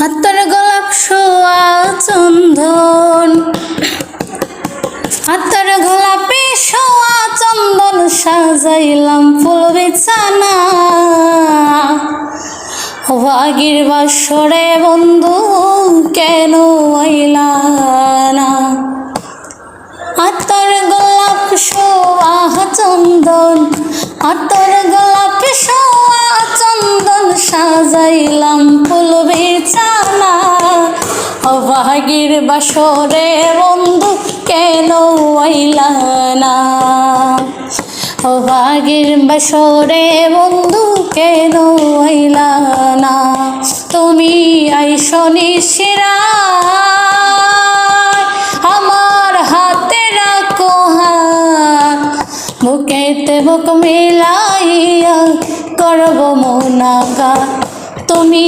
হাতের গোলাপ সোয়া চন্দন, হাতের গোলাপে সোয়া চন্দন, সাজাইলাম ফুল বিছানা। আগের বাসরে বন্ধু কেন আইলা না? হাতের গোলাপ সোয়া চন্দন, হাতের গোলাপ সোয়া চন্দন, সাজাইলাম ফুল বিছানা। ভাগির বাসরে বন্ধু কেন আইলা না? ভাগির বাসরে বন্ধু কেন আইলা না? তুমি আইসো নিশিরায়, আমার হাতে রাখো হাত, বুকেতে বুক মিলাইয়া করব মোনাকাত। তুমি